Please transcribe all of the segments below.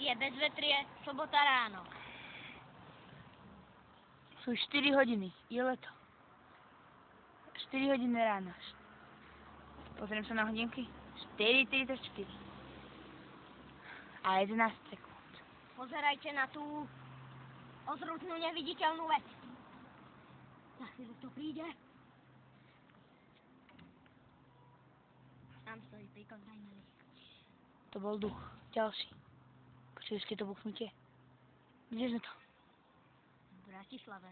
Je bezvetrie, sobota ráno. Sú 4 hodiny, je leto. 4 hodiny ráno. Pozriem sa na hodinky. 4:34. A 11 sekúnd. Pozerajte na tú ozrutnú neviditeľnú vec. Za chvíľu to príde. Tam stojí pri kontajneri. To bol duch. Ďalší. Počuli ste to buchnutie? Kde sme to? V Bratislave.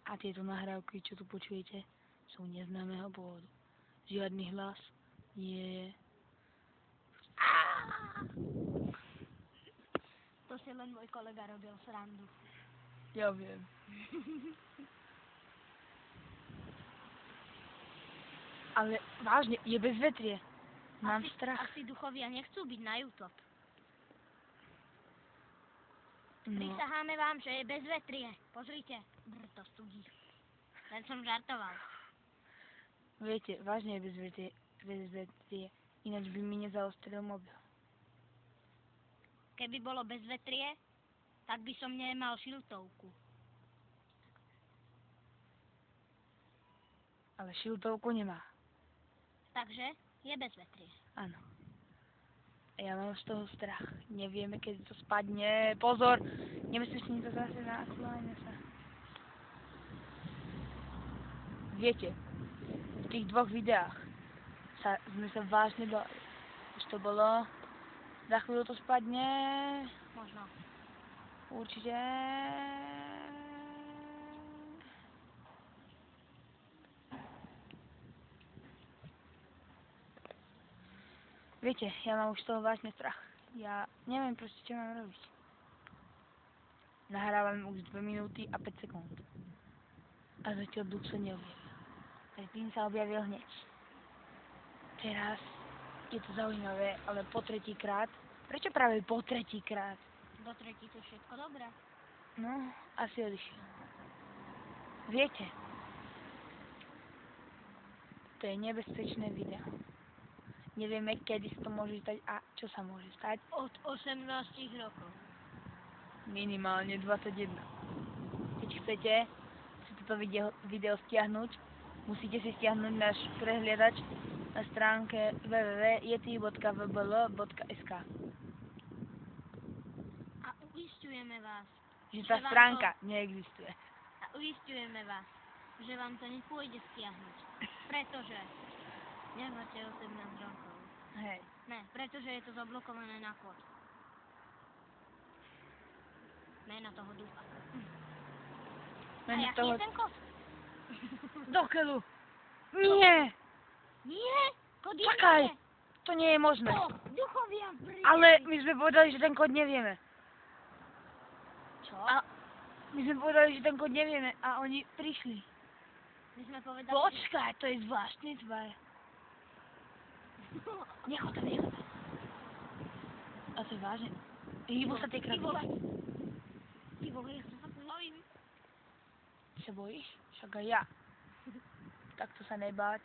A tieto nahrávky, čo tu počujete, sú neznámeho pôvodu. Žiadny hlas nie je. To si len môj kolega robil srandu. Ja viem. Ale vážne, je bezvetrie. Mám strach. Asi duchovia nechcú byť na YouTube. No, Prisaháme vám, že je bezvetrie. Pozrite. To studí. Len som žartoval. viete, vážne je bezvetrie. Ináč by mi nezaostril mobil. Keby bolo bezvetrie, tak by som nemal šiltovku. Ale šiltovku nemá. Takže je bezvetrie. Áno. A ja mám z toho strach. Nevieme, kedy to spadne. Pozor! Nebezpečný to zase nakláňa sa. Viete, v tých dvoch videách sme sa vážne bali. Už to bolo. Za chvíľu to spadne. Možno. Určite. Viete, ja mám už z toho vážne strach. Ja neviem proste, čo mám robiť. Nahrávam už 2 minúty a 5 sekúnd. A zatiaľ duch sa neobjavil. Predtým sa objavil hneď. Teraz je to zaujímavé, ale po tretíkrát. Prečo práve po tretíkrát? Do tretí to všetko dobré. No, asi odišiel. Viete, to je nebezpečné video. Nevieme, kedy sa to môže stať a čo sa môže stať. Od 18 rokov. Minimálne 21. Keď chcete si toto video stiahnuť, musíte si stiahnuť náš prehliadač na stránke www.yeti.vbl.sk. A uisťujeme vás, Že tá stránka neexistuje. a uisťujeme vás, že vám to nepôjde stiahnuť. Pretože nemáte 18 rokov. Hej. Ne, pretože je to zablokované na kód. Meno toho ducha. Meno a jaký toho... je ten kód? Do keľu! Nie! Nie, kód je Čakaj! nie. To nie je možné. Duchovia príde. Ale my sme povedali, že ten kód nevieme. Čo? A my sme povedali, že ten kód nevieme a oni prišli. My sme povedali, Počkaj, to je zvláštny tvar. Nechod tam. A to je vážne. Hýbu sa tie Ty krabice. vole, ja sa bojím. Ty sa bojíš? Však aj ja. Takto sa nebáť.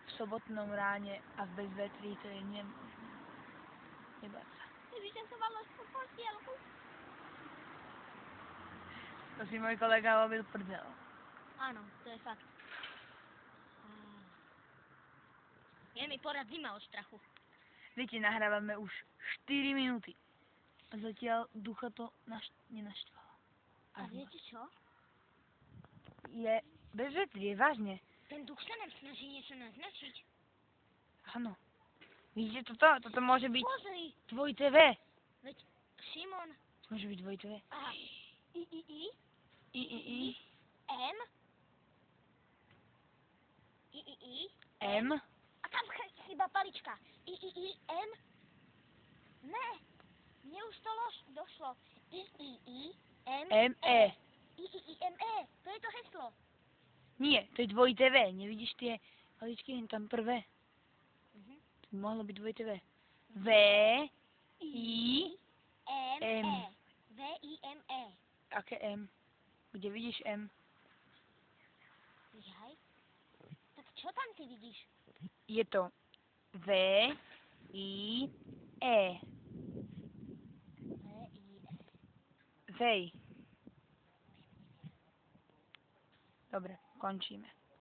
V sobotnom ráne a v bezvetrí to je nemožné. Nebáť sa. Keby som sa mala skôr postielku. To si môj kolega robil prdel. Áno, to je fakt. Je mi porad zima od strachu. Viete, nahrávame už 4 minúty. A zatiaľ ducha to nenaštvalo. A viete čo? Je bezvetrie, vážne. Ten duch sa nám snaží niečo naznačiť. Áno. Vidíte toto? Toto môže byť Pozri, tvoj TV. veď Šimon. Môže byť tvoj TV. Aha. I. M. M. A tam chyba palička. M. Ne. Mne už to došlo. M. M. E. M. E. To je to heslo. Nie, to je dvoj TV. Nevidíš tie paličky? Tam prvé. To by mohlo byť dvoj TV. V. I. M. V. I. M. E. Aké M? Kde vidíš M? Jaj. Tak čo tam ty vidíš? Je to V. I. E. viacej. Dobre, končíme.